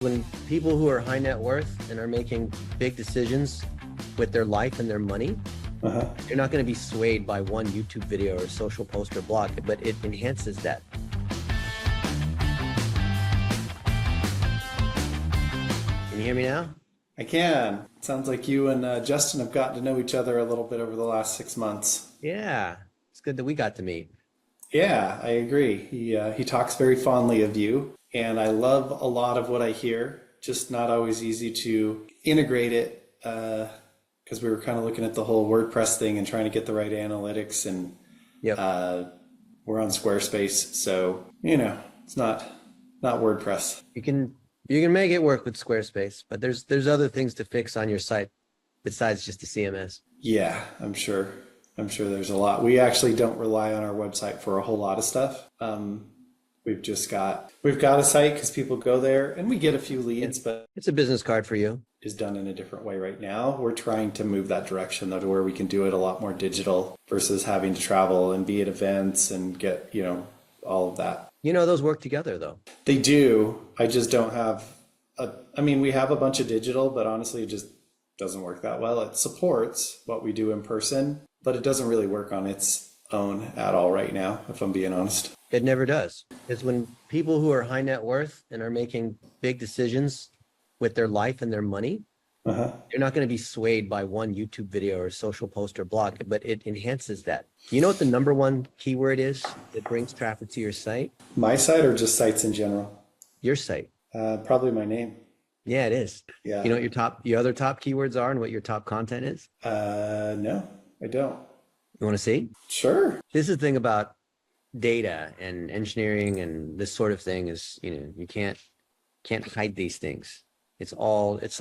When people who are high net worth and are making big decisions with their life and their money, you're not going to be swayed by one YouTube video or social post or blog, but it enhances that. Can you hear me now? I can. Sounds like you and Justin have gotten to know each other a little bit over the last 6 months. Yeah, it's good that we got to meet. Yeah, I agree. He talks very fondly of you, and I love a lot of what I hear. Just not always easy to integrate it because we were kind of looking at the whole WordPress thing and trying to get the right analytics, and we're on Squarespace, so it's not WordPress. You can make it work with Squarespace, but there's other things to fix on your site besides just the CMS. Yeah, I'm sure there's a lot. We actually don't rely on our website for a whole lot of stuff. We've got a site because people go there and we get a few leads, but it's a business card for you. Is done in a different way right now. We're trying to move that direction though, to where we can do it a lot more digital versus having to travel and be at events and get, all of that. Those work together though. They do. I just don't have we have a bunch of digital, but honestly, it just doesn't work that well. It supports what we do in person, but it doesn't really work on its own at all right now, if I'm being honest. It never does. It's when people who are high net worth and are making big decisions with their life and their money, you're not going to be swayed by one YouTube video or social post or blog, but it enhances that. You know what the number one keyword is that brings traffic to your site? My site or just sites in general? Your site. Probably my name. Yeah, it is. Yeah. You know what your other top keywords are and what your top content is? No, I don't. You want to see? Sure. This is the thing about data and engineering and this sort of thing is, you can't hide these things. It's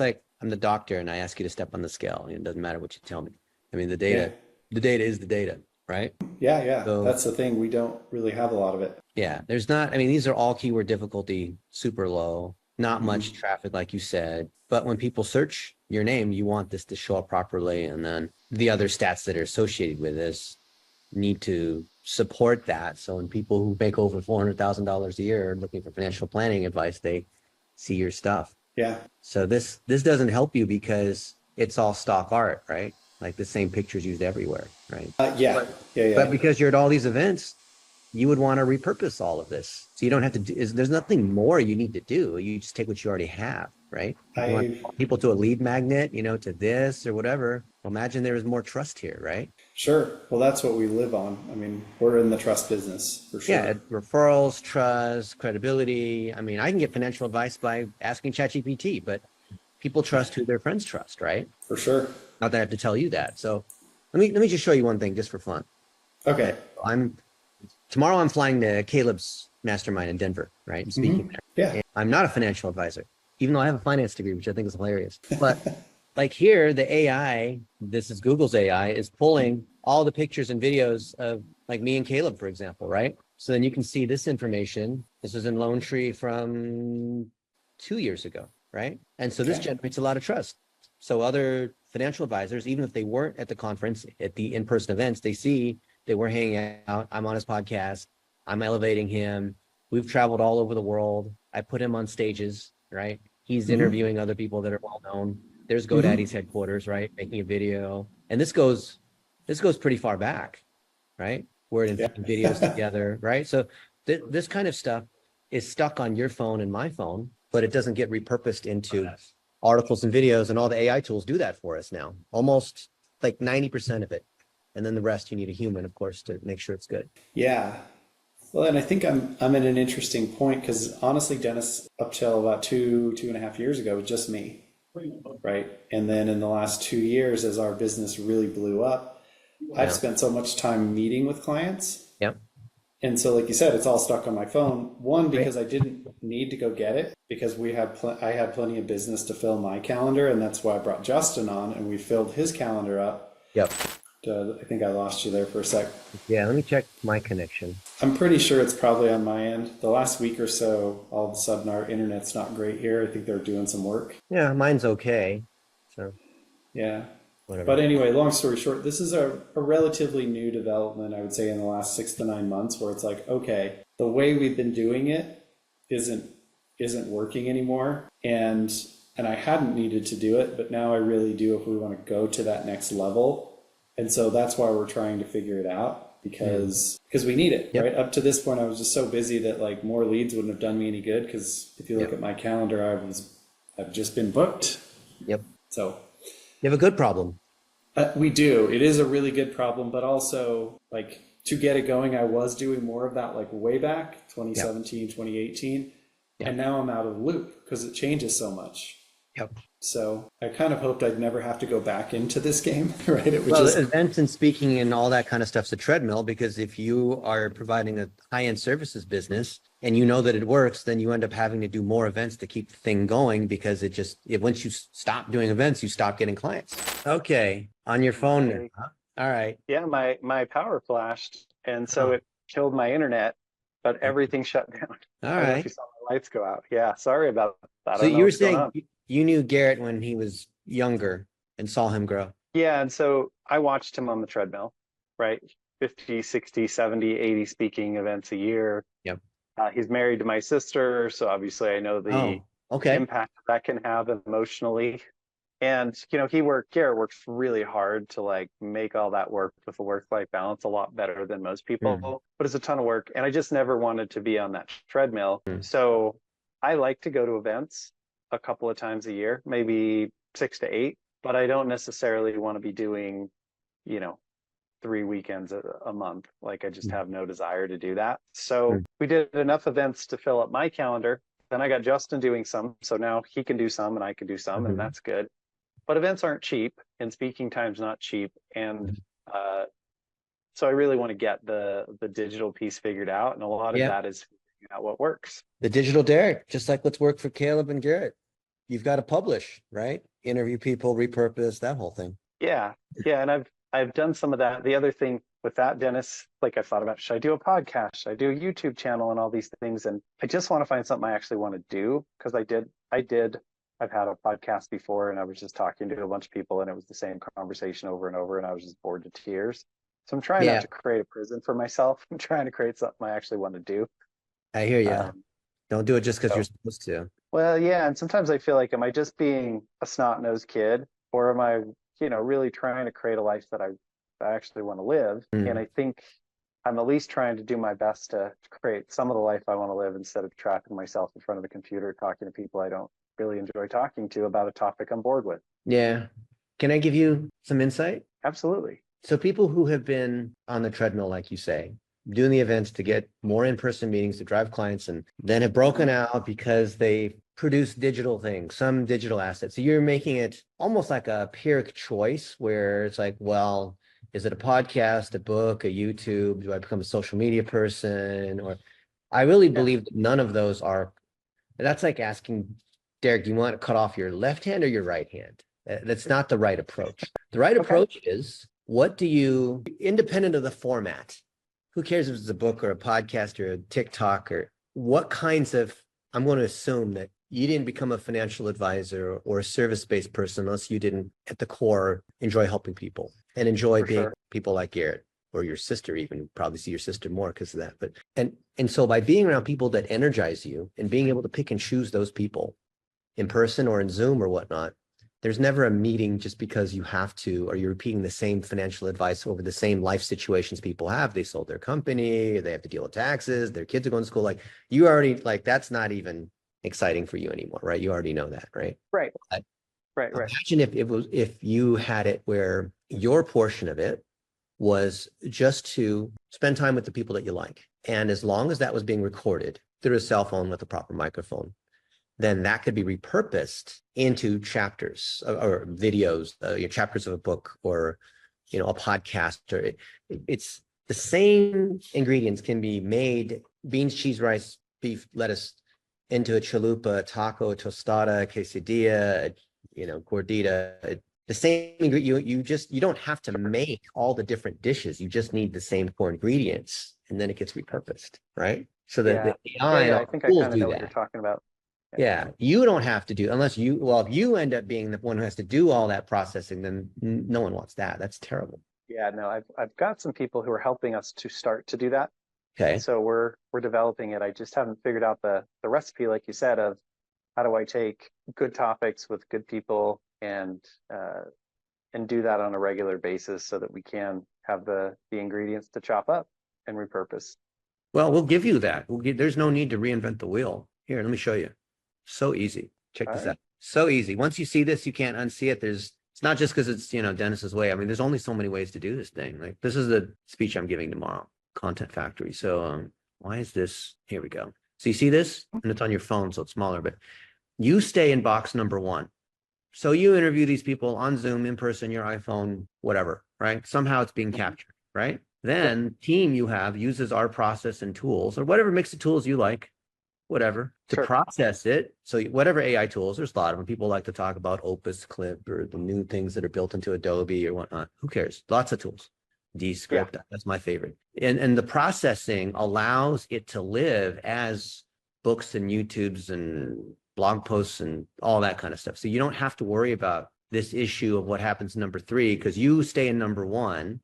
like I'm the doctor and I ask you to step on the scale. It doesn't matter what you tell me. The data is the data, right? Yeah. So, that's the thing. We don't really have a lot of it. Yeah. There's not, these are all keyword difficulty, super low, not much traffic, like you said. But when people search your name, you want this to show up properly. And then the other stats that are associated with this need to support that. So when people who make over $400,000 a year are looking for financial planning advice, they see your stuff. Yeah. So this doesn't help you because it's all stock art, right? Like the same pictures used everywhere, right? Yeah. But because you're at all these events, you would want to repurpose all of this. So you don't have to do, there's nothing more you need to do. You just take what you already have, right? You want people to a lead magnet, to this or whatever. Well, imagine there was more trust here, right? Sure. Well, that's what we live on. We're in the trust business for sure. Yeah, referrals, trust, credibility. I can get financial advice by asking ChatGPT, but people trust who their friends trust, right? For sure. Not that I have to tell you that. So let me just show you one thing just for fun. Okay. Tomorrow I'm flying to Caleb's mastermind in Denver, right? I'm speaking there. Yeah. And I'm not a financial advisor, even though I have a finance degree, which I think is hilarious. But like here, the AI, this is Google's AI, is pulling all the pictures and videos of like me and Caleb, for example, right? So then you can see this information. This was in Lone Tree from 2 years ago, right? And so this generates a lot of trust. So other financial advisors, even if they weren't at the conference, at the in-person events, they see that we're hanging out. I'm on his podcast. I'm elevating him. We've traveled all over the world. I put him on stages, right? He's interviewing other people that are well known. There's GoDaddy's headquarters, right? Making a video. And this goes pretty far back, right? We're in videos together, right? So this kind of stuff is stuck on your phone and my phone, but it doesn't get repurposed into articles and videos, and all the AI tools do that for us now. Almost like 90% of it. And then the rest, you need a human, of course, to make sure it's good. Yeah. Well, and I think I'm at an interesting point because honestly, Dennis, up till about 2.5 years ago, was just me, right? And then in the last 2 years, as our business really blew up, I've spent so much time meeting with clients. Yep. And so, like you said, it's all stuck on my phone. One, because I didn't need to go get it because I had plenty of business to fill my calendar, and that's why I brought Justin on, and we filled his calendar up. Yep. I think I lost you there for a sec. Yeah, let me check my connection. I'm pretty sure it's probably on my end. The last week or so, all of a sudden our internet's not great here. I think they're doing some work. Yeah, mine's okay. So yeah. Whatever. But anyway, long story short, this is a relatively new development, I would say, in the last 6 to 9 months, where it's like, okay, the way we've been doing it isn't isn't working anymore. And I hadn't needed to do it, but now I really do if we want to go to that next level. And so that's why we're trying to figure it out, because we need it, Yep. right? Up to this point, I was just so busy that like more leads wouldn't have done me any good. Because if you look at my calendar, I've just been booked. Yep. So You have a good problem. we do. It is a really good problem, but also like to get it going, I was doing more of that like way back 2017, 2018. And now I'm out of the loop because it changes so much. Yep. So I kind of hoped I'd never have to go back into this game, right? It would Well, just events and speaking and all that kind of stuff's a treadmill, because if you are providing a high-end services business and you know that it works, then you end up having to do more events to keep the thing going, because once you stop doing events, you stop getting clients. Okay, on your phone now, huh? All right. Yeah, my power flashed, and so it killed my internet, but everything shut down. All I don't know if right. you saw my lights go out. Yeah, sorry about that. I So don't know you were what's going saying on. you knew Garrett when he was younger and saw him grow. Yeah, and so I watched him on the treadmill, right? 50, 60, 70, 80 speaking events a year. Yep. He's married to my sister, so obviously I know the Oh, okay. impact that can have emotionally. And Garrett works really hard to like make all that work with a work-life balance a lot better than most people, but it's a ton of work. And I just never wanted to be on that treadmill. So I like to go to events a couple of times a year, maybe 6 to 8, but I don't necessarily want to be doing, 3 weekends a month. Like I just have no desire to do that. So we did enough events to fill up my calendar. Then I got Justin doing some. So now he can do some and I can do some, and that's good. But events aren't cheap, and speaking time's not cheap. And so I really want to get the digital piece figured out. And a lot of that is figuring out what works. The digital Derek, just like what's worked for Caleb and Garrett. You've got to publish, right? Interview people, repurpose, that whole thing. Yeah. Yeah. And I've done some of that. The other thing with that, Dennis, like I thought about, should I do a podcast? Should I do a YouTube channel and all these things? And I just want to find something I actually want to do, because I've had a podcast before, and I was just talking to a bunch of people and it was the same conversation over and over, and I was just bored to tears. So I'm trying not to create a prison for myself. I'm trying to create something I actually want to do. I hear you. Don't do it just because you're supposed to. Well, yeah. And sometimes I feel like, am I just being a snot-nosed kid, or am I, really trying to create a life that I actually want to live? And I think I'm at least trying to do my best to create some of the life I want to live, instead of trapping myself in front of a computer talking to people I don't really enjoy talking to about a topic I'm bored with. Yeah. Can I give you some insight? Absolutely. So people who have been on the treadmill, like you say, doing the events to get more in-person meetings to drive clients, and then have broken out because they produce digital things, some digital assets. So you're making it almost like a Pyrrhic choice, where it's like, well, is it a podcast, a book, a YouTube? Do I become a social media person? Or I really believe that none of those are. That's like asking, Derek, do you want to cut off your left hand or your right hand? That's not the right approach. The right approach is, what do you, independent of the format, who cares if it's a book or a podcast or a TikTok, or what kinds of, I'm going to assume that you didn't become a financial advisor or a service-based person unless you didn't, at the core, enjoy helping people and enjoy being people like Garrett, or your sister even. You probably see your sister more because of that. But and so by being around people that energize you and being able to pick and choose those people in person or in Zoom or whatnot, there's never a meeting just because you have to, or you're repeating the same financial advice over the same life situations people have. They sold their company, they have to deal with taxes, their kids are going to school. Like, you already, like, that's not even exciting for you anymore, right? You already know that, right? Right. But Right. imagine if you had it where your portion of it was just to spend time with the people that you like. And as long as that was being recorded through a cell phone with a proper microphone, then that could be repurposed into chapters or videos, chapters of a book, or, a podcast. Or it's the same ingredients can be made: beans, cheese, rice, beef, lettuce, into a chalupa, taco, tostada, quesadilla, gordita. The same ingredient. You don't have to make all the different dishes. You just need the same core ingredients, and then it gets repurposed, right? So that the AI and I think I tools kind of do know what that. you're talking about. Yeah, you don't have to do, unless you, well, if you end up being the one who has to do all that processing, then no one wants that. That's terrible. Yeah, no, I've got some people who are helping us to start to do that. Okay. So we're developing it. I just haven't figured out the recipe, like you said, of how do I take good topics with good people and do that on a regular basis so that we can have the ingredients to chop up and repurpose. Well, we'll give you that. There's no need to reinvent the wheel. Here, let me show you. So easy. Check All this right. out. So easy. Once you see this, you can't unsee it. It's not just because it's, Dennis's way. I mean, there's only so many ways to do this thing. Like, this is the speech I'm giving tomorrow, Content Factory. So why is this? Here we go. So you see this? And it's on your phone, so it's smaller, but you stay in box number 1. So you interview these people on Zoom, in person, your iPhone, whatever, right? Somehow it's being captured, right? Then team you have uses our process and tools, or whatever mix of tools you like, whatever, to Sure. process it. So whatever AI tools, there's a lot of them. People like to talk about Opus Clip or the new things that are built into Adobe or whatnot. Who cares? Lots of tools. Descript, that's my favorite. And the processing allows it to live as books and YouTubes and blog posts and all that kind of stuff. So you don't have to worry about this issue of what happens in number 3, because you stay in number 1.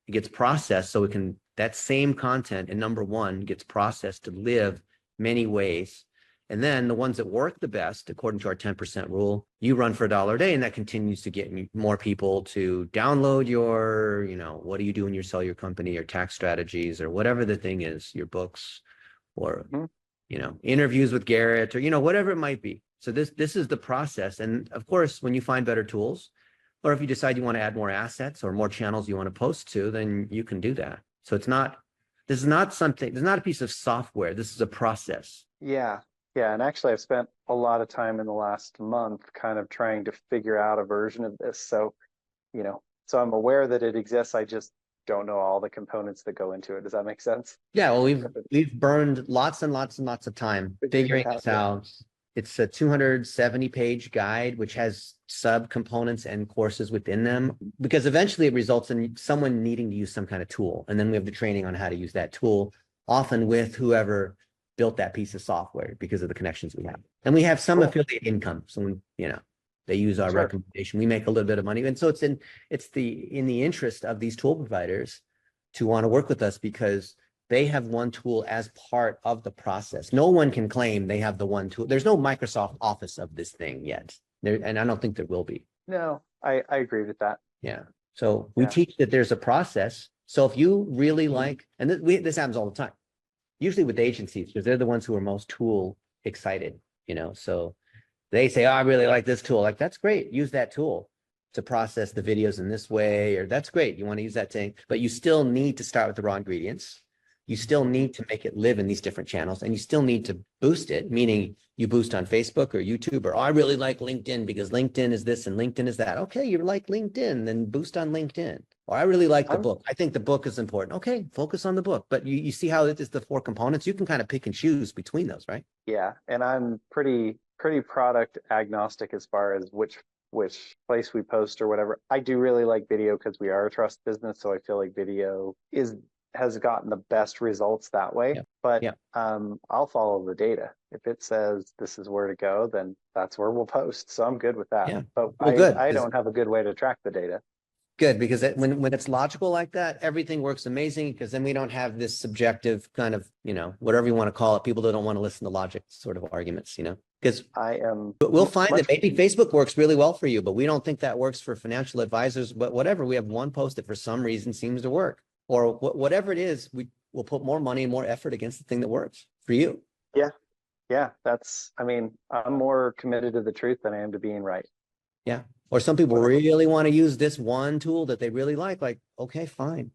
It gets processed, so that same content in number 1 gets processed to live many ways. And then the ones that work the best, according to our 10% rule, you run for $1 a day, and that continues to get more people to download your, what do you do when you sell your company, your tax strategies, or whatever the thing is, your books, or, interviews with Garrett, or, whatever it might be. So this is the process. And of course, when you find better tools, or if you decide you want to add more assets or more channels you want to post to, then you can do that. So this is not a piece of software. This is a process. Yeah. Yeah. And actually, I've spent a lot of time in the last month kind of trying to figure out a version of this. So, so I'm aware that it exists. I just don't know all the components that go into it. Does that make sense? Yeah. Well, we've burned lots and lots and lots of time figuring this out. It's a 270-page guide, which has sub-components and courses within them, because eventually it results in someone needing to use some kind of tool. And then we have the training on how to use that tool, often with whoever built that piece of software, because of the connections we have. And we have some affiliate income. So, they use our recommendation. We make a little bit of money. And so it's in the interest of these tool providers to want to work with us, because they have one tool as part of the process. No one can claim they have the one tool. There's no Microsoft Office of this thing yet. And I don't think there will be. No, I agree with that. Yeah. So we teach that there's a process. So if you really like, and this happens all the time, usually with agencies, because they're the ones who are most tool excited, so they say, oh, I really like this tool. Like, that's great. Use that tool to process the videos in this way, or that's great. You want to use that thing, but you still need to start with the raw ingredients. You still need to make it live in these different channels, and you still need to boost it, meaning you boost on Facebook or YouTube, or I really like LinkedIn because LinkedIn is this and LinkedIn is that. Okay, you like LinkedIn, then boost on LinkedIn. Or I really like the book. I think the book is important. Okay, focus on the book. But you see how it is the 4 components. You can kind of pick and choose between those, right? Yeah, and I'm pretty product agnostic as far as which place we post or whatever. I do really like video because we are a trust business, so I feel like video has gotten the best results that way. Yeah. But Yeah. I'll follow the data. If it says this is where to go, then that's where we'll post. So I'm good with that. Yeah. But Well, good, I 'cause- don't have a good way to track the data. Good, because when it's logical like that, everything works amazing, because then we don't have this subjective kind of, whatever you want to call it, people that don't want to listen to logic sort of arguments, because but we'll find that maybe Facebook works really well for you, but we don't think that works for financial advisors. But whatever, we have one post that for some reason seems to work, or whatever it is, we'll put more money and more effort against the thing that works for you. Yeah, I'm more committed to the truth than I am to being right. Yeah. Or some people really want to use this one tool that they really like, okay, fine.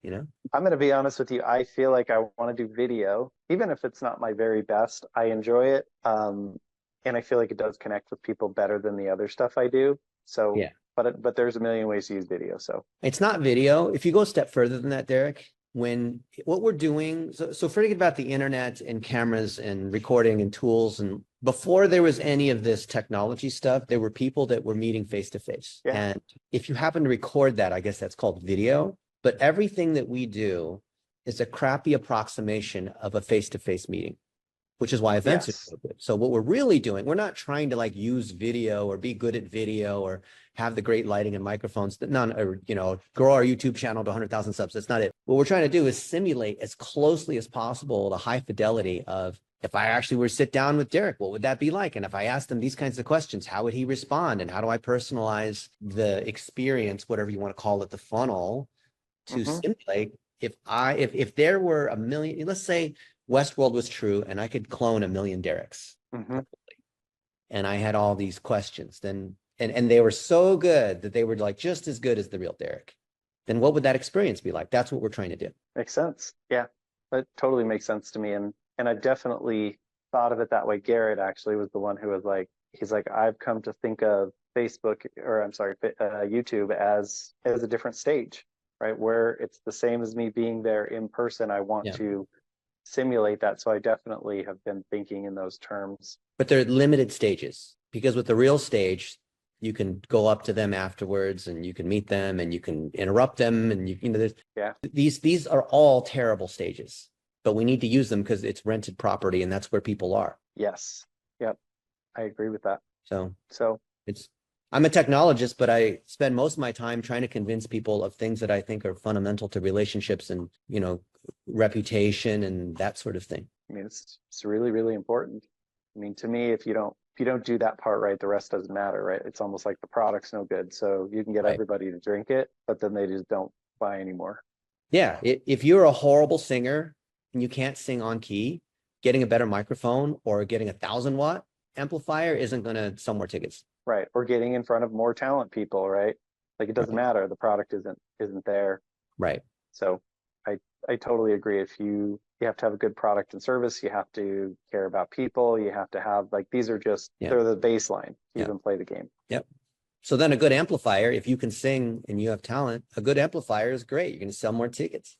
I'm going to be honest with you. I feel like I want to do video, even if it's not my very best. I enjoy it. And I feel like it does connect with people better than the other stuff I do. So, yeah. But there's a million ways to use video. So it's not video. If you go a step further than that, Derek, what we're doing, so forget about the internet and cameras and recording and tools. And before there was any of this technology stuff, there were people that were meeting face to face. And if you happen to record that, I guess that's called video. But everything that we do is a crappy approximation of a face to face meeting. which is why events are Yes. so good. So what we're really doing, we're not trying to like use video or be good at video or have the great lighting and microphones that none, or, you know, grow our YouTube channel to 100,000 subs. That's not it. What we're trying to do is simulate as closely as possible the high fidelity of, if I actually were to sit down with Derek, what would that be like? And if I asked him these kinds of questions, how would he respond? And how do I personalize the experience, whatever you want to call it, the funnel, to simulate if there were a million, let's say Westworld was true and I could clone a million Derek's and I had all these questions, then and they were so good that they were like just as good as the real Derek, then what would that experience be like? That's what we're trying to do. Makes sense. Yeah, that totally makes sense to me. And I definitely thought of it that way. Garrett actually was the one who was like, he's like, I've come to think of Facebook, or I'm sorry, YouTube as a different stage, right? Where it's the same as me being there in person. I want to simulate that. So I definitely have been thinking in those terms. But they're limited stages, because with the real stage, you can go up to them afterwards and you can meet them and you can interrupt them. And you know, these are all terrible stages, but we need to use them because it's rented property and that's where people are. Yes. Yep. I agree with that. So I'm a technologist, but I spend most of my time trying to convince people of things that I think are fundamental to relationships and, you know, reputation and that sort of thing. I mean, it's really, really important. I mean, to me, if you don't do that part right, the rest doesn't matter, right? It's almost like the product's no good. So you can get everybody to drink it, but then they just don't buy anymore. Yeah. If you're a horrible singer and you can't sing on key, getting a better microphone or getting 1,000-watt amplifier isn't going to sell more tickets. Right. Or getting in front of more talent people, right? Like it doesn't matter. The product isn't there. Right. So I totally agree. If you have to have a good product and service, you have to care about people, you have to have, like, these are just they're the baseline to even play the game. Yep. So then a good amplifier, if you can sing and you have talent, a good amplifier is great. You're going to sell more tickets.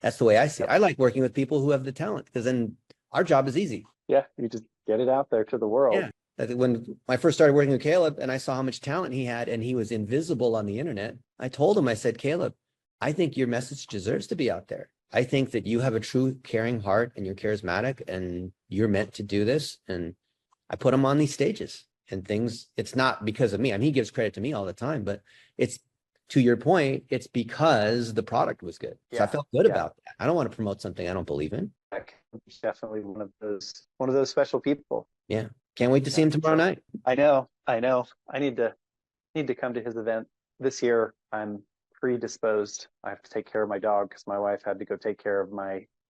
That's the way I see it. I like working with people who have the talent, because then our job is easy. Yeah, you just get it out there to the world. Yeah. When I first started working with Caleb and I saw how much talent he had and he was invisible on the internet, I told him, I said, Caleb, I think your message deserves to be out there. I think that you have a true caring heart and you're charismatic and you're meant to do this. And I put him on these stages and things. It's not because of me. I mean, he gives credit to me all the time, but it's, to your point, it's because the product was good. So I felt good about that. I don't want to promote something I don't believe in. He's definitely one of those special people. Yeah. Can't wait to see him tomorrow night. I know. I need to come to his event this year. I'm predisposed. I have to take care of my dog because my wife had to go take care of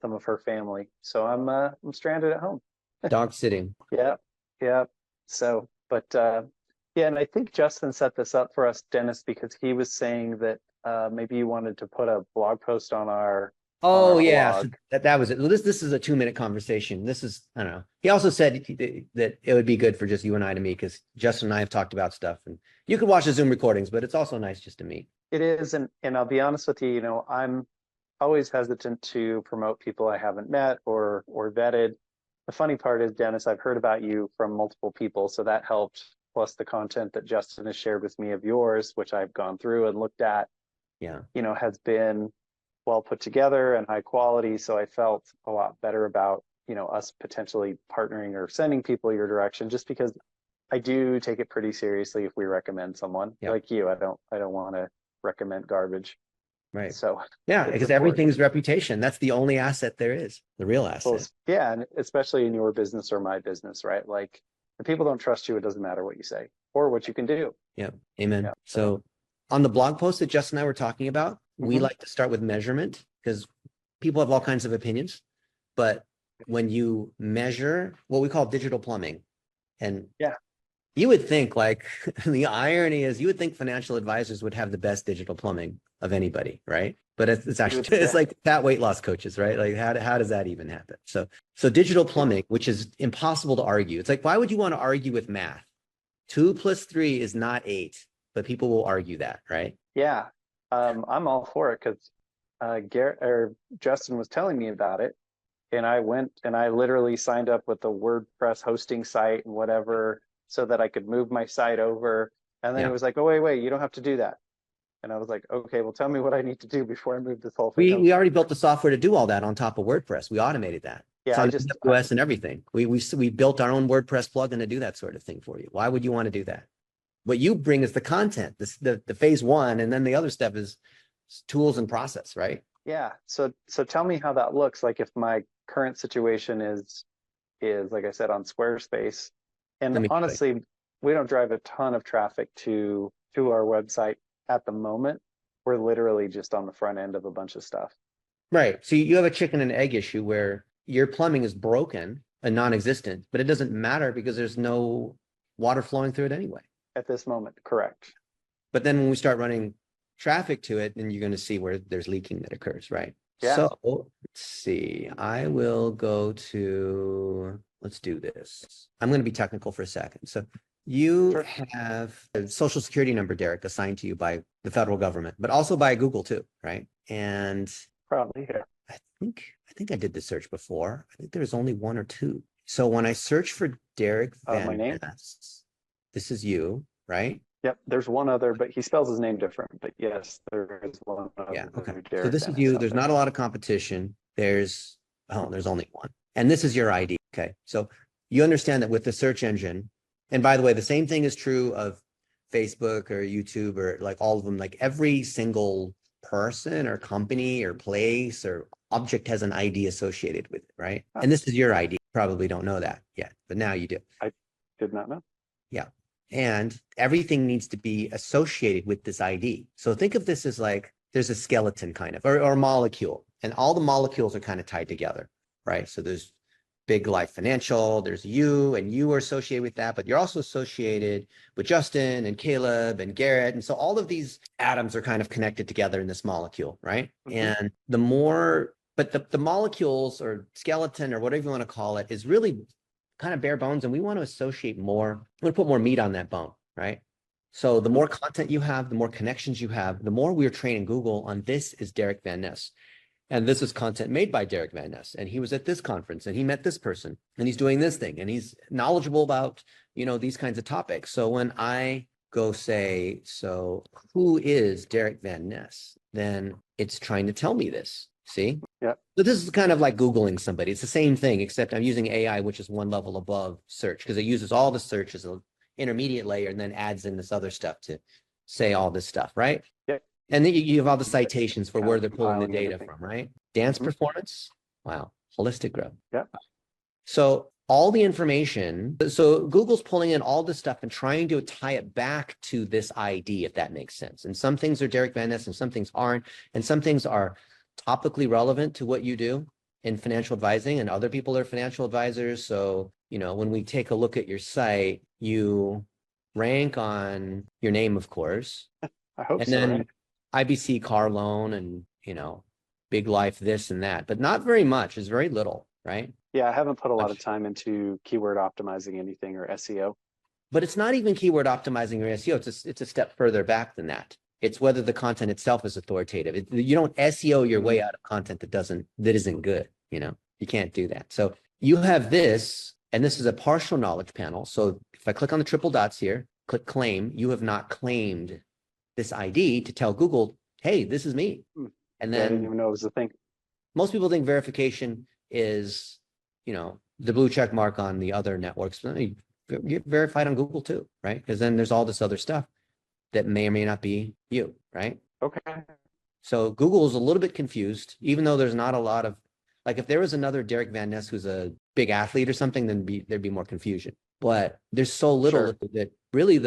some of her family. So I'm stranded at home. Dog sitting. Yeah. So, but yeah, and I think Justin set this up for us, Dennis, because he was saying that maybe you wanted to put a blog post on our So that was it. This is a 2-minute conversation. This is, I don't know. He also said that it would be good for just you and I to meet, because Justin and I have talked about stuff, and you can watch the Zoom recordings, but it's also nice just to meet. It is, and I'll be honest with you, I'm always hesitant to promote people I haven't met or vetted. The funny part is, Dennis, I've heard about you from multiple people, so that helped. Plus the content that Justin has shared with me of yours, which I've gone through and looked at, has been well put together and high quality. So I felt a lot better about, us potentially partnering or sending people your direction, just because I do take it pretty seriously if we recommend someone like you. I don't want to recommend garbage. Right. So because everything's reputation. That's the only asset there is, the real asset. Well, and especially in your business or my business, right? Like, if people don't trust you, it doesn't matter what you say or what you can do. Yeah. Amen. So on the blog post that Justin and I were talking about, we like to start with measurement, because people have all kinds of opinions. But when you measure, what we call digital plumbing, and you would think, like, the irony is, you would think financial advisors would have the best digital plumbing of anybody, right? But it's actually, it's like fat weight loss coaches, right? Like, how does that even happen? So digital plumbing, which is impossible to argue. It's like, why would you want to argue with math? 2 + 3 is not 8, but people will argue that, right? Yeah. I'm all for it, because Justin was telling me about it, and I went and I literally signed up with the WordPress hosting site and whatever, so that I could move my site over. And then it was like, oh, wait, you don't have to do that. And I was like, okay, well, tell me what I need to do before I move this whole thing. We already built the software to do all that on top of WordPress. We automated that. It's Yeah, on AWS and everything. We built our own WordPress plugin to do that sort of thing for you. Why would you want to do that? What you bring is the content, the phase one, and then the other step is tools and process, right? yeah. So tell me how that looks. Like if my current situation is like I said on Squarespace, and Let me show you. honestly, we don't drive a ton of traffic to our website at the moment. We're literally just on the front end of a bunch of stuff. Right. So you have a chicken and egg issue where your plumbing is broken and non-existent, but it doesn't matter because there's no water flowing through it anyway. At this moment, correct. But then when we start running traffic to it, then you're going to see where there's leaking that occurs, right? Yeah. So let's see. I will go to, let's do this. I'm going to be technical for a second. So you Sure. have a social security number, Derek, assigned to you by the federal government, but also by Google too, right? And Probably here. I think I did the search before. I think there's only one or two. So when I search for Derek my Van name? Ness, this is you, right? Yep. There's one other, but he spells his name different. But yes, there is one other. Yeah. Okay. So Derek this is Dennis you. out There's there. not a lot of competition. There's only one. And this is your ID. Okay. So you understand that with the search engine, and by the way, the same thing is true of Facebook or YouTube or like all of them, like every single person or company or place or object has an ID associated with it, right? And this is your ID. Probably don't know that yet, but now you do. I did not know. Yeah. And everything needs to be associated with this ID. So think of this as like there's a skeleton kind of, or a molecule, and all the molecules are kind of tied together, right? So there's Big Life Financial, there's you, and you are associated with that, but you're also associated with Justin and Caleb and Garrett. And so all of these atoms are kind of connected together in this molecule, right? Mhm. And the more, but the molecules or skeleton or whatever you want to call it is really kind of bare bones, and we want to associate more, we want to put more meat on that bone, right? So the more content you have, the more connections you have, the more we're training Google on this is Derek Van Ness. And this is content made by Derek Van Ness. And he was at this conference and he met this person and he's doing this thing and he's knowledgeable about, these kinds of topics. So when I go say, so who is Derek Van Ness? Then it's trying to tell me this. See? Yeah. So this is kind of like Googling somebody. It's the same thing, except I'm using AI, which is one level above search because it uses all the search as an intermediate layer and then adds in this other stuff to say all this stuff, right? Yeah. And then you have all the citations for where they're pulling the compiling data everything. from, right? Dance Mhm. performance. Wow. Holistic growth. Yeah. So all the information, so Google's pulling in all this stuff and trying to tie it back to this ID, if that makes sense. And some things are Derek Van Ness and some things aren't. And some things are topically relevant to what you do in financial advising, and other people are financial advisors. So, when we take a look at your site, you rank on your name, of course, I hope and so. then Right? IBC car loan and, Big Life, this and that, but not very much. It's very little, right? Yeah, I haven't put a lot of time into keyword optimizing anything or SEO. But it's not even keyword optimizing or SEO. It's a step further back than that. It's whether the content itself is authoritative. You don't SEO your way out of content that isn't good. You can't do that. So you have this, and this is a partial knowledge panel. So if I click on the triple dots here, click claim, you have not claimed this ID to tell Google, hey, this is me. And I didn't then even know it was a thing. most people think verification is, the blue check mark on the other networks. But you get verified on Google too, right? Because then there's all this other stuff that may or may not be you, right? Okay. So Google is a little bit confused, even though there's not a lot of, like if there was another Derek Van Ness who's a big athlete or something, then there'd be more confusion. But there's so little Sure. that really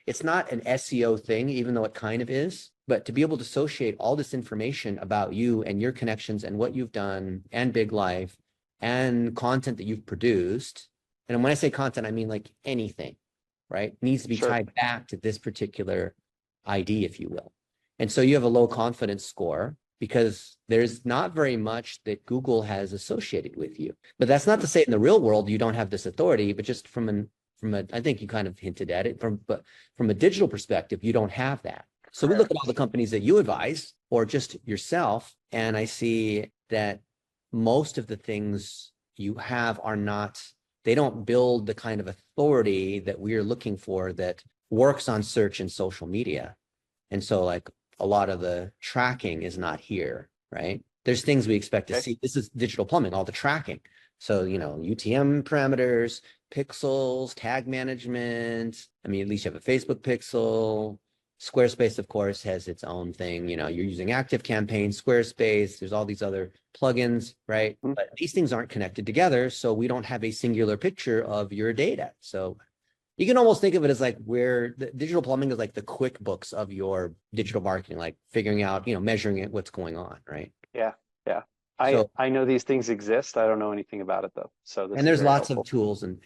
it's not an SEO thing, even though it kind of is. But to be able to associate all this information about you and your connections and what you've done and Big Life and content that you've produced, and when I say content, I mean like anything, right? Needs to be Sure. tied back to this particular ID, if you will. And so you have a low confidence score because there's not very much that Google has associated with you. But that's not to say in the real world you don't have this authority, but just from a, I think you kind of hinted at it, but from a digital perspective, you don't have that. So we look at all the companies that you advise or just yourself, and I see that most of the things you have are not, they don't build the kind of authority that we're looking for that works on search and social media. And so like a lot of the tracking is not here, right? There's things we expect to Okay. see. This is digital plumbing, all the tracking. So, UTM parameters, pixels, tag management. I mean, at least you have a Facebook pixel. Squarespace, of course, has its own thing. You're using Active Campaign, Squarespace. There's all these other plugins, right? Mhm. But these things aren't connected together. So we don't have a singular picture of your data. So you can almost think of it as like where the digital plumbing is like the QuickBooks of your digital marketing, like figuring out, measuring it, what's going on, right? Yeah. Yeah. So, I know these things exist. I don't know anything about it though. So this and is there's very lots of helpful. tools, and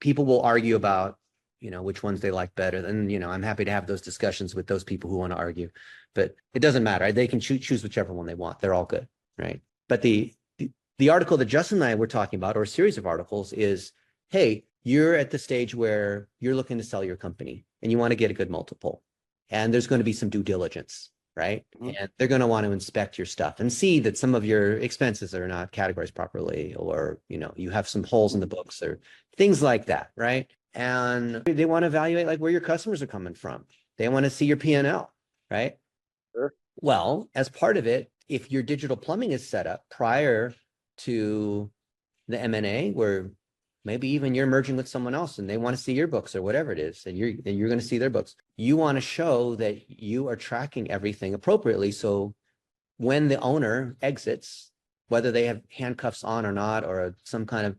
people will argue about, which ones they like better. And, I'm happy to have those discussions with those people who want to argue, but it doesn't matter. They can choose whichever one they want. They're all good, right? But the article that Justin and I were talking about, or a series of articles, is, hey, you're at the stage where you're looking to sell your company and you want to get a good multiple. And there's going to be some due diligence, right? Mhm. And they're going to want to inspect your stuff and see that some of your expenses are not categorized properly, or, you have some holes in the books or things like that, right? And they want to evaluate like where your customers are coming from. They want to see your P&L, right? Sure. Well, as part of it, if your digital plumbing is set up prior to the M&A, where maybe even you're merging with someone else and they want to see your books or whatever it is, and you're going to see their books, you want to show that you are tracking everything appropriately. So when the owner exits, whether they have handcuffs on or not, or some kind of,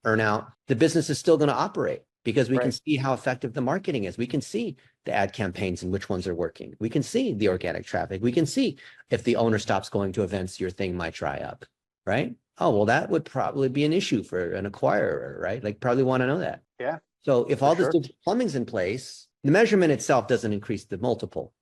earn out, the business is still going to operate because we can Right. see how effective the marketing is. We can see the ad campaigns and which ones are working. We can see the organic traffic. We can see if the owner stops going to events, your thing might dry up, right? Oh, well, that would probably be an issue for an acquirer, right? Like probably want to know that. Yeah. So if For all this sure. digital plumbing's in place, the measurement itself doesn't increase the multiple.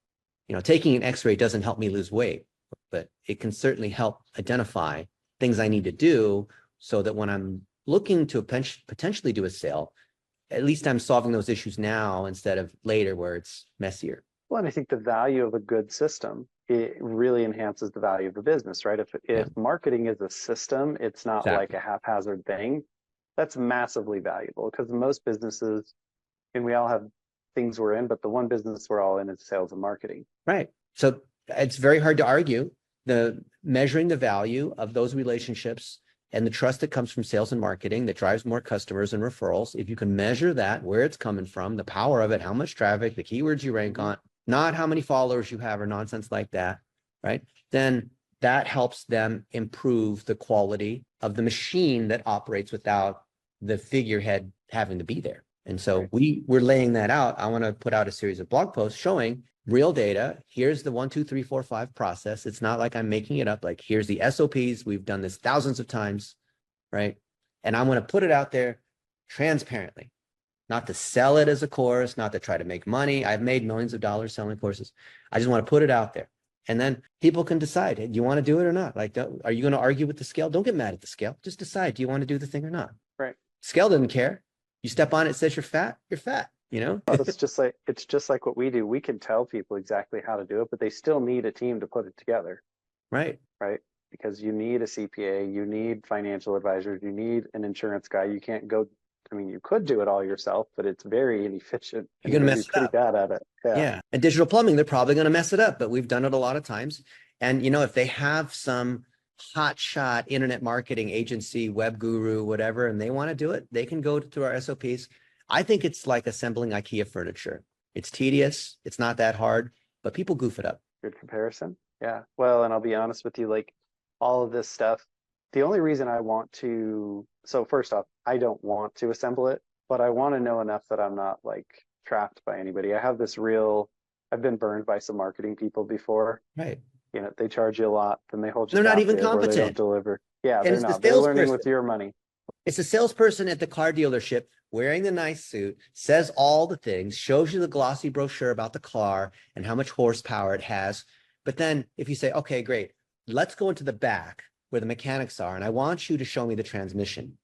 Taking an X-ray doesn't help me lose weight, but it can certainly help identify things I need to do so that when I'm looking to potentially do a sale, at least I'm solving those issues now instead of later where it's messier. Well, and I think the value of a good system, it really enhances the value of the business, right? If Yeah. marketing is a system, it's not like Exactly. a haphazard thing. That's massively valuable because most businesses, and we all have things we're in, but the one business we're all in is sales and marketing. Right. So it's very hard to argue the measuring the value of those relationships and the trust that comes from sales and marketing that drives more customers and referrals. If you can measure that, where it's coming from, the power of it, how much traffic, the keywords you rank on, not how many followers you have or nonsense like that, right? Then that helps them improve the quality of the machine that operates without the figurehead having to be there. And so we're laying that out. I want to put out a series of blog posts showing real data. Here's the 1, 2, 3, 4, 5 process. It's not like I'm making it up. Like, here's the SOPs. We've done this thousands of times, right? And I want to put it out there transparently, not to sell it as a course, not to try to make money. I've made millions of dollars selling courses. I just want to put it out there. And then people can decide, hey, do you want to do it or not? Like, are you going to argue with the scale? Don't get mad at the scale. Just decide, do you want to do the thing or not? Right. Scale doesn't care. You step on it, it says you're fat, you know? Oh, it's just like what we do. We can tell people exactly how to do it, but they still need a team to put it together. Right. Right. Because you need a CPA, you need financial advisors, you need an insurance guy. You can't go, I mean, you could do it all yourself, but it's very inefficient. You're going to mess be pretty it up. bad at it. Yeah. And digital plumbing, they're probably going to mess it up, but we've done it a lot of times. And, if they have some hotshot internet marketing agency, web guru, whatever, and they want to do it, they can go through our SOPs. I think it's like assembling IKEA furniture. It's tedious. It's not that hard, but people goof it up. Good comparison. Yeah. Well, and I'll be honest with you, like all of this stuff, the only reason I want to, so first off, I don't want to assemble it, but I want to know enough that I'm not like trapped by anybody. I have this I've been burned by some marketing people before. Right. They charge you a lot, then they hold you They're not even captive, or they competent. don't deliver. Yeah, And they're it's the not. They're learning salesperson. with your money. It's a salesperson at the car dealership wearing the nice suit, says all the things, shows you the glossy brochure about the car and how much horsepower it has. But then if you say, okay, great, let's go into the back where the mechanics are, and I want you to show me the transmission.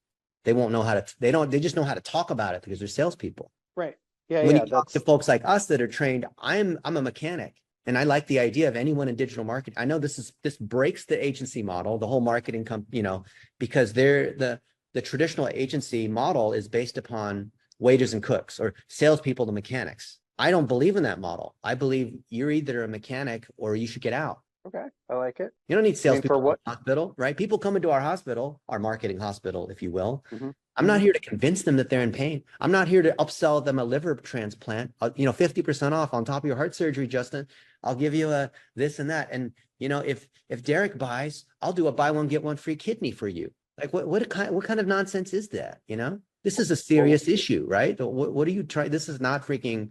They won't know how to, they just know how to talk about it because they're salespeople. Right. Yeah. When Yeah. you talk to folks like us that are trained, I'm a mechanic. And I like the idea of anyone in digital marketing. I know this breaks the agency model, the whole marketing because the traditional agency model is based upon waiters and cooks or salespeople to mechanics. I don't believe in that model. I believe you're either a mechanic or you should get out. Okay, I like it. You don't need I mean, salespeople for in what? the hospital, right? People come into our hospital, our marketing hospital, if you will. Mhm. I'm not here to convince them that they're in pain. I'm not here to upsell them a liver transplant. 50% off on top of your heart surgery, Justin. I'll give you a this and that. And if Derek buys, I'll do a buy one get one free kidney for you. Like what kind of nonsense is that? This is a serious issue, right? What are you trying? This is not freaking,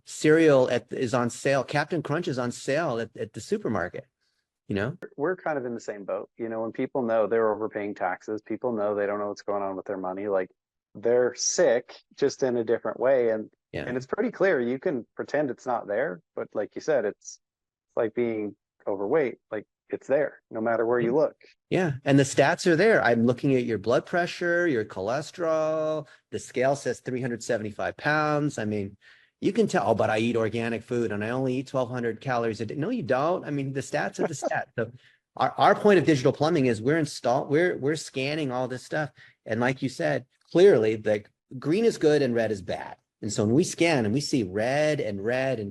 cereal is on sale. Captain Crunch is on sale at the supermarket. We're kind of in the same boat. When people know they're overpaying taxes, people know they don't know what's going on with their money. Like they're sick just in a different way. And Yeah. it's pretty clear. You can pretend it's not there, but like you said, it's like being overweight. Like it's there no matter where you look. Yeah. And the stats are there. I'm looking at your blood pressure, your cholesterol. The scale says 375 pounds. I mean, you can tell, but I eat organic food and I only eat 1,200 calories a day. No, you don't. I mean, the stats are the stats. So our point of digital plumbing is we're scanning all this stuff. And like you said, clearly, like green is good and red is bad. And so when we scan and we see red and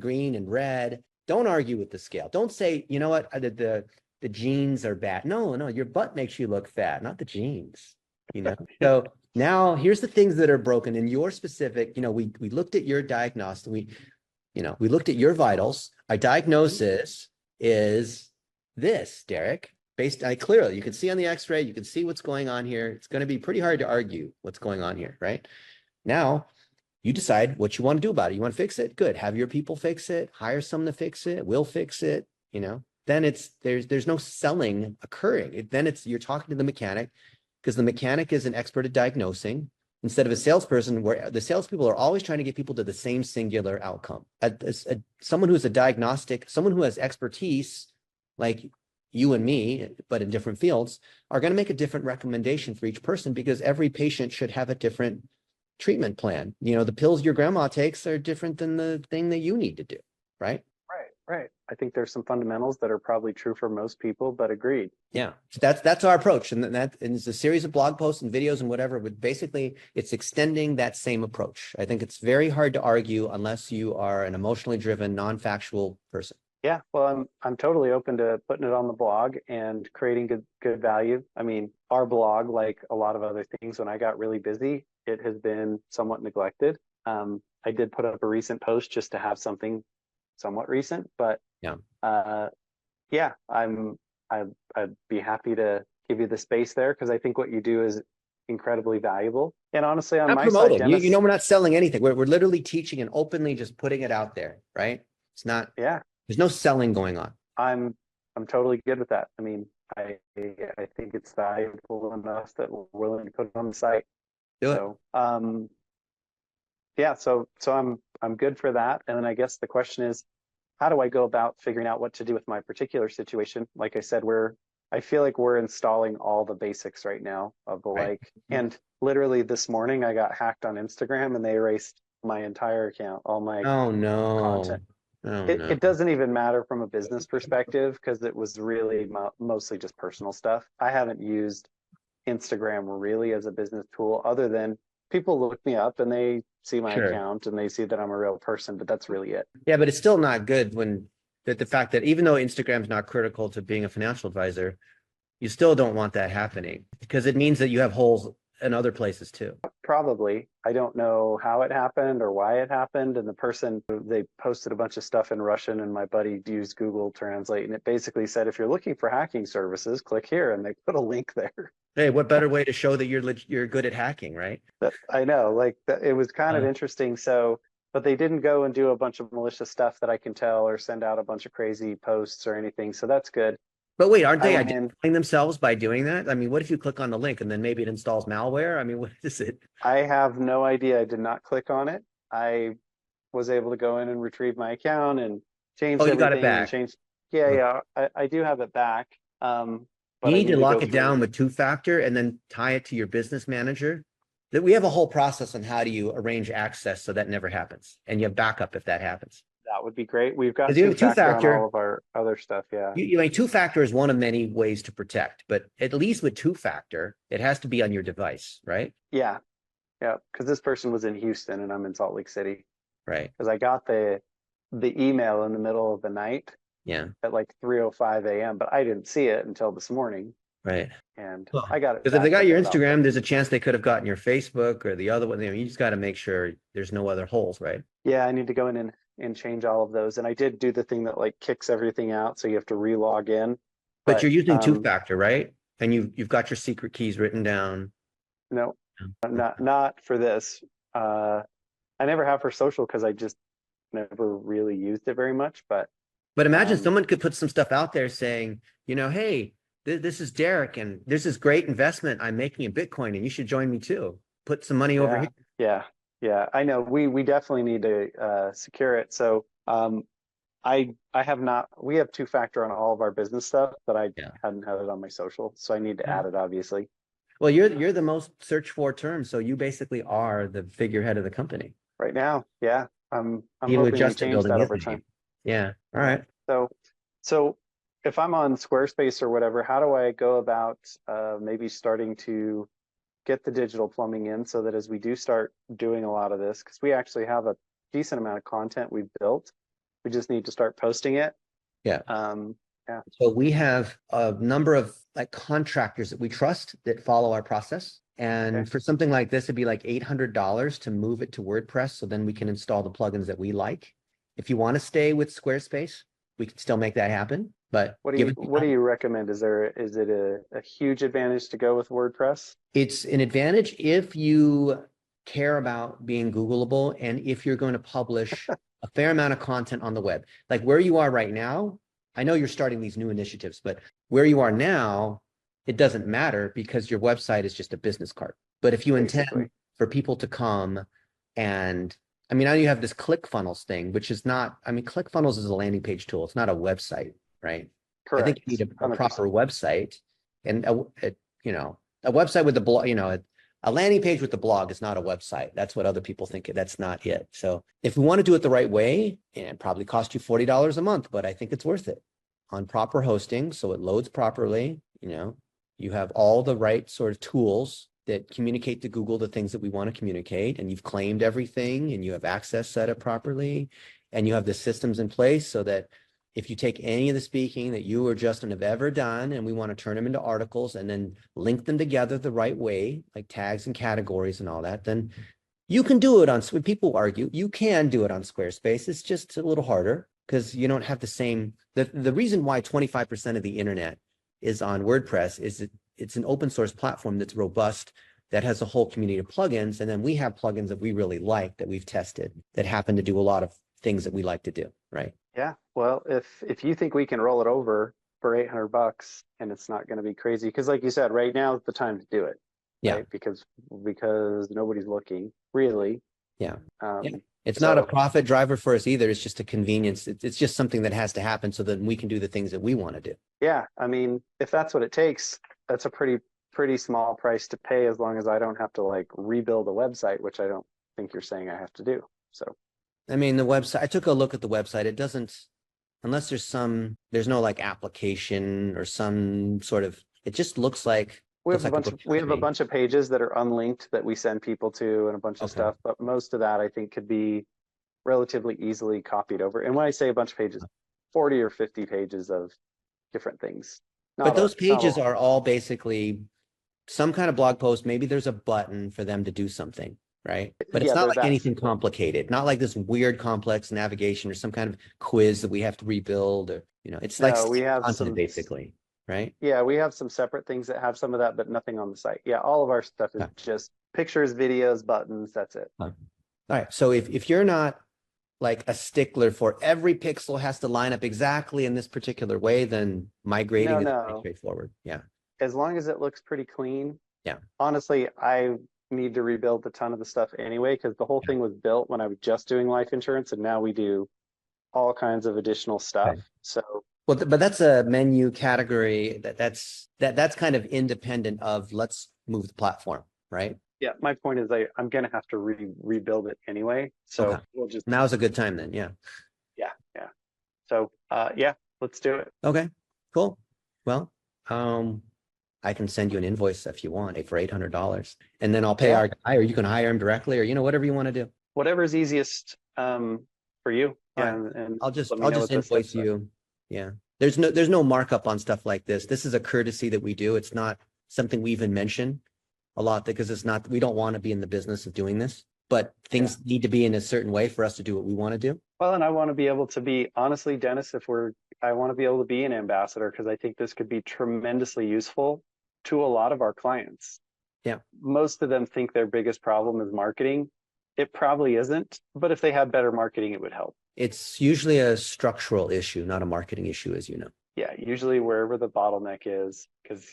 green and red, don't argue with the scale. Don't say, you know what, the genes are bad. No, your butt makes you look fat, not the genes. So now here's the things that are broken in your specific, we looked at your diagnostic, we looked at your vitals. Our diagnosis is this, Derek, clearly you can see on the x-ray, you can see what's going on here. It's going to be pretty hard to argue what's going on here, right? Now you decide what you want to do about it. You want to fix it? Good. Have your people fix it, hire someone to fix it, we'll fix it, then there's no selling occurring. You're talking to the mechanic, because the mechanic is an expert at diagnosing instead of a salesperson, where the salespeople are always trying to get people to the same singular outcome. Someone who's a diagnostic, someone who has expertise, like you and me, but in different fields, are going to make a different recommendation for each person, because every patient should have a different treatment plan. The pills your grandma takes are different than the thing that you need to do, right? Right. I think there's some fundamentals that are probably true for most people, but agreed. Yeah, so that's our approach, and it's a series of blog posts and videos and whatever. But basically, it's extending that same approach. I think it's very hard to argue unless you are an emotionally driven, non-factual person. Yeah, well, I'm totally open to putting it on the blog and creating good value. I mean, our blog, like a lot of other things, when I got really busy, it has been somewhat neglected. I did put up a recent post just to have something somewhat recent, but yeah, I'd be happy to give you the space there, because I think what you do is incredibly valuable. And honestly, on my side, Dennis, we're not selling anything. We're literally teaching and openly just putting it out there, right? It's not. Yeah, there's no selling going on. I'm totally good with that. I mean, I think it's valuable enough that we're willing to put it on the site. So yeah, so I'm good for that. And then I guess the question is, how do I go about figuring out what to do with my particular situation? Like I said, I feel like we're installing all the basics right now of the Right. and literally this morning I got hacked on Instagram and they erased my entire account, all my content. It doesn't even matter from a business perspective, because it was really mostly just personal stuff. I haven't used Instagram really as a business tool, other than people look me up and they see my account and they see that I'm a real person, but that's really it. Yeah, but it's still not good when the fact that even though Instagram's not critical to being a financial advisor, you still don't want that happening, because it means that you have holes in other places too. Probably. I don't know how it happened or why it happened. And the person, they posted a bunch of stuff in Russian, and my buddy used Google Translate, and it basically said, if you're looking for hacking services, click here, and they put a link there. Hey, what better way to show that you're good at hacking, right? I know, like it was kind of interesting. So, but they didn't go and do a bunch of malicious stuff that I can tell, or send out a bunch of crazy posts or anything. So that's good. But wait, aren't they identifying themselves by doing that? I mean, what if you click on the link and then maybe it installs malware? I mean, what is it? I have no idea. I did not click on it. I was able to go in and retrieve my account and change everything. You got it back. Yeah. I do have it back. But you need to lock it down with two-factor and then tie it to your business manager. That we have a whole process on how do you arrange access so that never happens, and you have backup if that happens. That would be great. We've got two-factor on all of our other stuff. Yeah. You mean two-factor is one of many ways to protect, but at least with two-factor, it has to be on your device, right? Yeah. Yeah. Because this person was in Houston and I'm in Salt Lake City. Right. Because I got the email in the middle of the night, Yeah. at like 3:05 a.m., but I didn't see it until this morning, Right. and Well, I got it because if they back got your within about Instagram, 30 there's a minutes. chance they could have gotten your Facebook or the other one. You just got to make sure there's no other holes, right? Yeah, I need to go in and change all of those. And I did do the thing that like kicks everything out, so you have to re-log in. But But you're using two-factor, right? And you've got your secret keys written down. no, Okay. not for this. Uh, I never have for social because I just never really used it very much. But But imagine um, someone could put some stuff out there saying, hey, this is Derek, and there's this great investment I'm making in Bitcoin, and you should join me too. Put some money over yeah, here. yeah. I know we definitely need to secure it. So I have not. We have two-factor on all of our business stuff, but I Yeah. hadn't had it on my social, so I need to Yeah. add it, obviously. Well, you're the most searched for term, so you basically are the figurehead of the company. Right now, yeah. I'm Even with hoping we Justin change building that his over time. name. Yeah. All right. So, so if I'm on Squarespace or whatever, how do I go about maybe starting to get the digital plumbing in so that as we do start doing a lot of this, because we actually have a decent amount of content we've built, we just need to start posting it. Yeah. Yeah. So we have a number of like contractors that we trust that follow our process. And Okay. for something like this, it'd be like $800 to move it to WordPress. So then we can install the plugins that we like. If you want to stay with Squarespace, we can still make that happen. But What given do you recommend? Is it a huge advantage to go with WordPress? it's an advantage if you care about being Googleable and if you're going to publish a fair amount of content on the web. Like where you are right now, I know you're starting these new initiatives, but where you are now, it doesn't matter because your website is just a business card. But if you intend Basically. for people to come and I mean, now you have this ClickFunnels thing, which is not, I mean, ClickFunnels is a landing page tool. It's not a website, right? I think you Correct. need a 100%. proper website and a website with a blog, a landing page with the blog is not a website. That's what other people think. That's not it. So if we want to do it the right way, it probably cost you $40 a month, but I think it's worth it on proper hosting. So it loads properly. You have all the right sort of tools that communicate to Google the things that we want to communicate, and you've claimed everything and you have access set up properly and you have the systems in place so that if you take any of the speaking that you or Justin have ever done and we want to turn them into articles and then link them together the right way, like tags and categories and all that, then you can do it on, when people argue, you can do it on Squarespace. It's just a little harder because you don't have the same, the reason why 25% of the internet is on WordPress is it's an open source platform that's robust, that has a whole community of plugins. And then we have plugins that we really like that we've tested that happen to do a lot of things that we like to do, right? Yeah. Well, if you think we can roll it over for $800 and it's not going to be crazy, because like you said, right now is the time to do it. Yeah. Right? Because nobody's looking really. Yeah. Yeah. It's not a profit driver for us either. It's just a convenience. It's just something that has to happen so that we can do the things that we want to do. Yeah. I mean, if that's what it takes, that's a pretty small price to pay as long as I don't have to like rebuild a website, which I don't think you're saying I have to do. So I mean, the website, I took a look at the website. It doesn't, unless there's no like application or some sort of, it just looks like, we have a a bunch of pages that are unlinked that we send people to and a bunch of stuff, but most of that I think could be relatively easily copied over. And when I say a bunch of pages, 40 or 50 pages of different things. But those pages are all basically some kind of blog post. Maybe there's a button for them to do something, right? But it's not like anything complicated, not like this weird complex navigation or some kind of quiz that we have to rebuild or, it's like we have content basically, right? Yeah, we have some separate things that have some of that, but nothing on the site. Yeah, all of our stuff is just pictures, videos, buttons. That's it. All right. So if you're not like a stickler for every pixel has to line up exactly in this particular way, then migrating is pretty straightforward. Yeah. As long as it looks pretty clean. Yeah. Honestly, I need to rebuild a ton of the stuff anyway, because the whole thing was built when I was just doing life insurance, and now we do all kinds of additional stuff. Okay. So well, but that's a menu category that's kind of independent of let's move the platform, right? Yeah, my point is I'm gonna have to rebuild it anyway. So we'll just now's a good time then. Yeah. Yeah. So yeah, let's do it. Okay, cool. Well, I can send you an invoice if you want for $800, and then I'll pay our guy, or you can hire him directly, or whatever you want to do. Whatever's easiest for you. Yeah, and I'll just invoice you. Yeah. There's no markup on stuff like this. This is a courtesy that we do. It's not something we even mention a lot because we don't want to be in the business of doing this, but things need to be in a certain way for us to do what we want to do. Well, and I want to be able to be, honestly, Dennis, I want to be able to be an ambassador because I think this could be tremendously useful to a lot of our clients. Yeah. Most of them think their biggest problem is marketing. It probably isn't, but if they had better marketing, it would help. It's usually a structural issue, not a marketing issue, as you know. Yeah, usually wherever the bottleneck is, because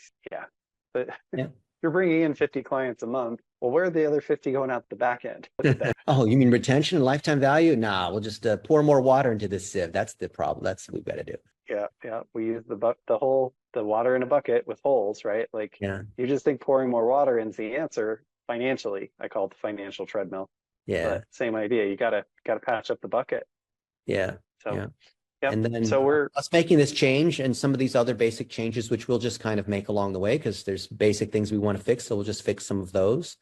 but Yeah. you're bringing in 50 clients a month. Well, where are the other 50 going out the back end? Look at that. Oh, you mean retention and lifetime value? Nah, we'll just pour more water into this sieve. That's the problem. That's what we've got to do. Yeah. We use the water in a bucket with holes, right? Like, Yeah. you just think pouring more water is the answer financially. I call it the financial treadmill. Yeah. But same idea. You gotta patch up the bucket. Yeah. So Yeah. Yep. And then So we're us making this change and some of these other basic changes, which we'll just kind of make along the way because there's basic things we want to fix. So we'll just fix some of those.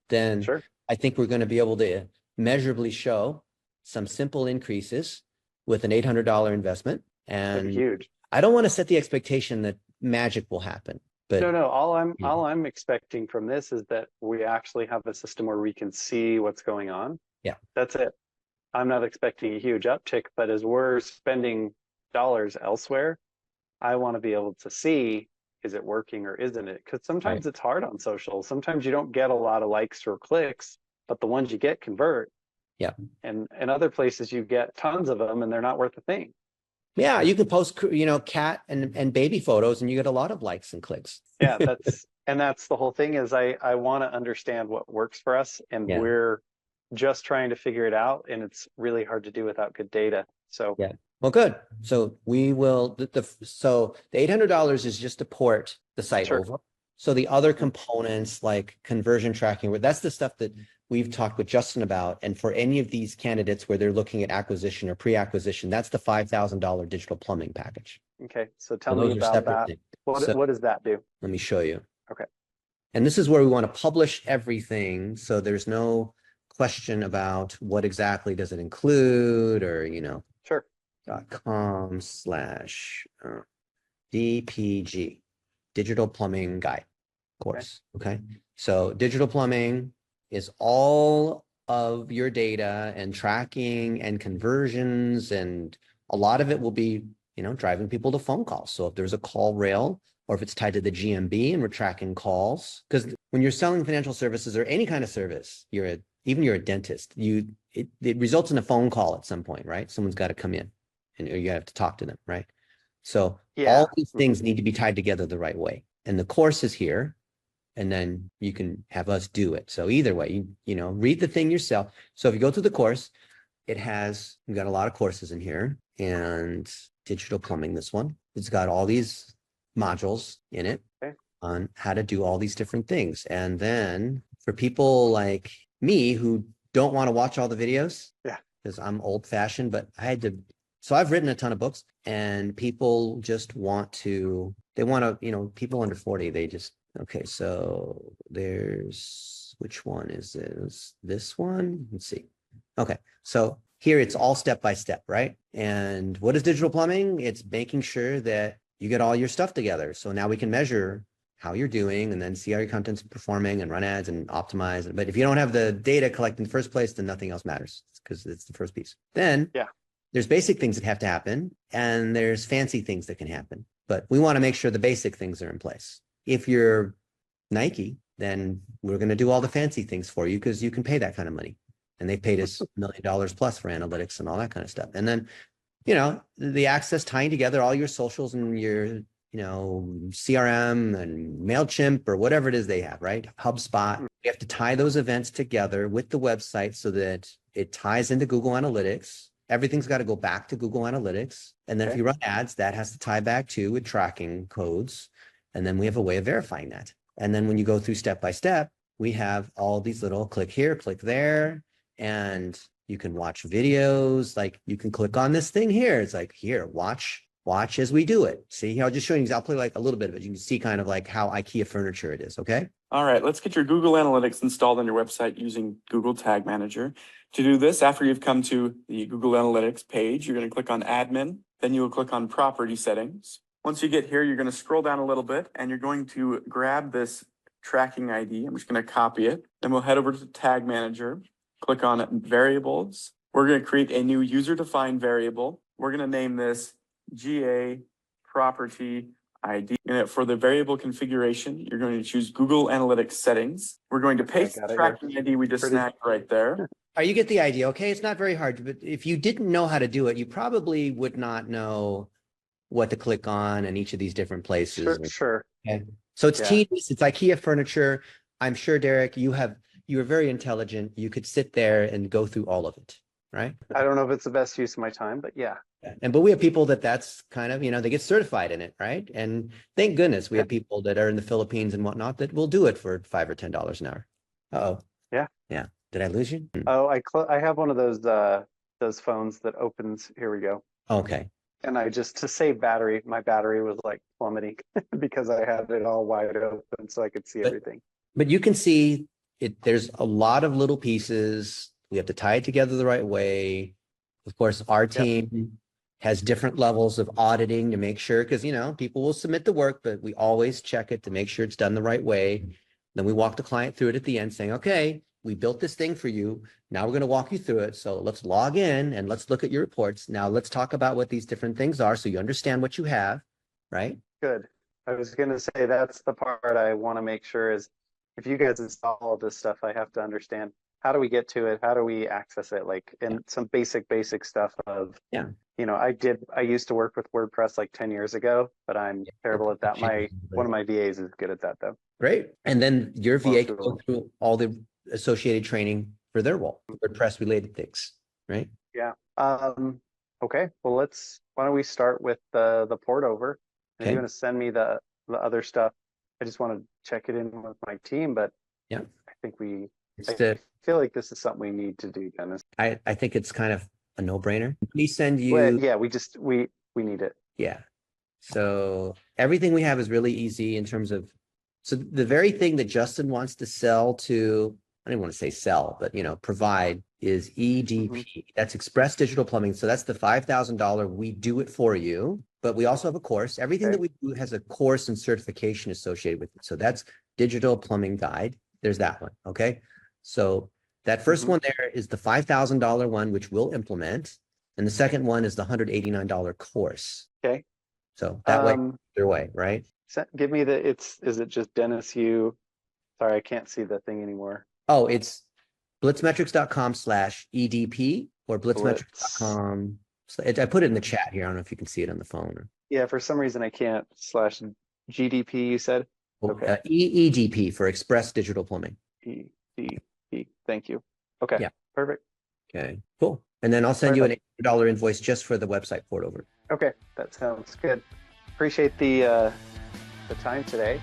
Then sure. I think we're going to be able to measurably show some simple increases with an $800 investment. That'd be And huge. I don't want to set the expectation that magic will happen. But No. All Yeah. I'm expecting from this is that we actually have a system where we can see what's going on. Yeah. That's it. I'm not expecting a huge uptick, but as we're spending dollars elsewhere, I want to be able to see, is it working or isn't it? Because sometimes it's hard on social. Sometimes you don't get a lot of likes or clicks, but the ones you get convert. Yeah. And in other places you get tons of them and they're not worth a thing. yeah, you can post, cat and baby photos and you get a lot of likes and clicks. Yeah, that's the whole thing is I want to understand what works for us, and Yeah. we're just trying to figure it out, and it's really hard to do without good data. So Yeah. Well, good. So we will, so the $800 is just to port the site Sure. over. So the other components like conversion tracking, that's the stuff that we've talked with Justin about. And for any of these candidates where they're looking at acquisition or pre-acquisition, that's the $5,000 digital plumbing package. okay, so tell So me those are about separate that. things. What So- what does that do? Let me show you. Okay. And this is where we want to publish everything. So there's no question about what exactly does it include or, Sure. .com/DPG, Digital Plumbing Guide course. Okay. So digital plumbing is all of your data and tracking and conversions. And a lot of it will be, driving people to phone calls. So if there's a call rail or if it's tied to the GMB and we're tracking calls, because when you're selling financial services or any kind of service, even you're a dentist, it results in a phone call at some point, right? Someone's got to come in and you have to talk to them, right? So all these things need to be tied together the right way. And the course is here, and then you can have us do it. So either way, read the thing yourself. So if you go through the course, we've got a lot of courses in here, and digital plumbing, this one, it's got all these modules in it on how to do all these different things. And then for people like me who don't want to watch all the videos, because I'm old fashioned, but so I've written a ton of books, and people just people under 40, okay, so which one is this one? Let's see. Okay, so here it's all step by step, right? And what is digital plumbing? It's making sure that you get all your stuff together. So now we can measure how you're doing and then see how your content's performing and run ads and optimize. But if you don't have the data collected in the first place, then nothing else matters because it's the first piece. Then there's basic things that have to happen and there's fancy things that can happen. But we want to make sure the basic things are in place. If you're Nike, then we're going to do all the fancy things for you because you can pay that kind of money. And they paid us $1 million plus for analytics and all that kind of stuff. And then, the access tying together all your socials and your, CRM and MailChimp or whatever it is they have, right? HubSpot. You have to tie those events together with the website so that it ties into Google Analytics. Everything's got to go back to Google Analytics. And then if you run ads, that has to tie back to with tracking codes. And then we have a way of verifying that. And then when you go through step by step, we have all these little click here, click there. And you can watch videos, like you can click on this thing here. It's like, here, watch as we do it. See, I'll just show you, I'll play like a little bit of it. You can see kind of like how IKEA furniture it is, okay? All right, let's get your Google Analytics installed on your website using Google Tag Manager. To do this, after you've come to the Google Analytics page, you're going to click on Admin, then you will click on Property Settings. Once you get here, you're going to scroll down a little bit and you're going to grab this tracking ID. I'm just going to copy it. Then we'll head over to Tag Manager, click on Variables. We're going to create a new user-defined variable. We're going to name this GA Property ID. And for the variable configuration, you're going to choose Google Analytics Settings. We're going to paste the tracking ID we just snagged right there. You get the idea. Okay, it's not very hard, but if you didn't know how to do it, you probably would not know what to click on in each of these different places. Sure. Okay. So it's tedious. It's IKEA furniture. I'm sure, Derek, you are very intelligent. You could sit there and go through all of it, right? I don't know if it's the best use of my time, but yeah. But we have people that's kind of, they get certified in it, right? And thank goodness we have people that are in the Philippines and whatnot that will do it for $5 or $10 an hour. Uh-oh. Yeah. Did I lose you? Oh, I have one of those phones that opens. Here we go. Okay. And to save battery, my battery was like plummeting because I had it all wide open so I could see everything. But you can see it. There's a lot of little pieces. We have to tie it together the right way. Of course, our team has different levels of auditing to make sure, because, people will submit the work, but we always check it to make sure it's done the right way. Then we walk the client through it at the end saying, okay, we built this thing for you. Now we're going to walk you through it. So let's log in and let's look at your reports. Now let's talk about what these different things are so you understand what you have, right? Good. I was going to say that's the part I want to make sure is if you guys install all this stuff, I have to understand how do we get to it? How do we access it? And some basic stuff of, I used to work with WordPress like 10 years ago, but I'm terrible at that. One of my VAs is good at that though. Great. And then your VA can go through all the associated training for their role, WordPress related things, right? Yeah. Okay. Well, why don't we start with the port over? And you're going to send me the other stuff. I just want to check it in with my team, but I think I feel like this is something we need to do, Dennis. I think it's kind of a no-brainer. We send you. Well, yeah, we need it. Yeah. So everything we have is really easy in terms of, so the very thing that Justin wants to sell to, I don't want to say sell, but provide is EDP. That's Express Digital Plumbing. So that's the $5,000. We do it for you, but we also have a course. Everything that we do has a course and certification associated with it. So that's Digital Plumbing Guide. There's that one. Okay. So that first one there is the $5,000 one, which we'll implement. And the second one is the $189 course. Okay. So that way, either way, right? Give me is it just Dennis Yu? Sorry, I can't see the thing anymore. Oh, it's blitzmetrics.com/EDP or blitzmetrics.com. I put it in the chat here. I don't know if you can see it on the phone. Yeah, for some reason I can't. /GDP, you said? Okay. EDP for Express Digital Plumbing. EDP. Thank you. Okay. Yeah. Perfect. Okay. Cool. And then I'll send you an $800 invoice just for the website port over. Okay, that sounds good. Appreciate the time today.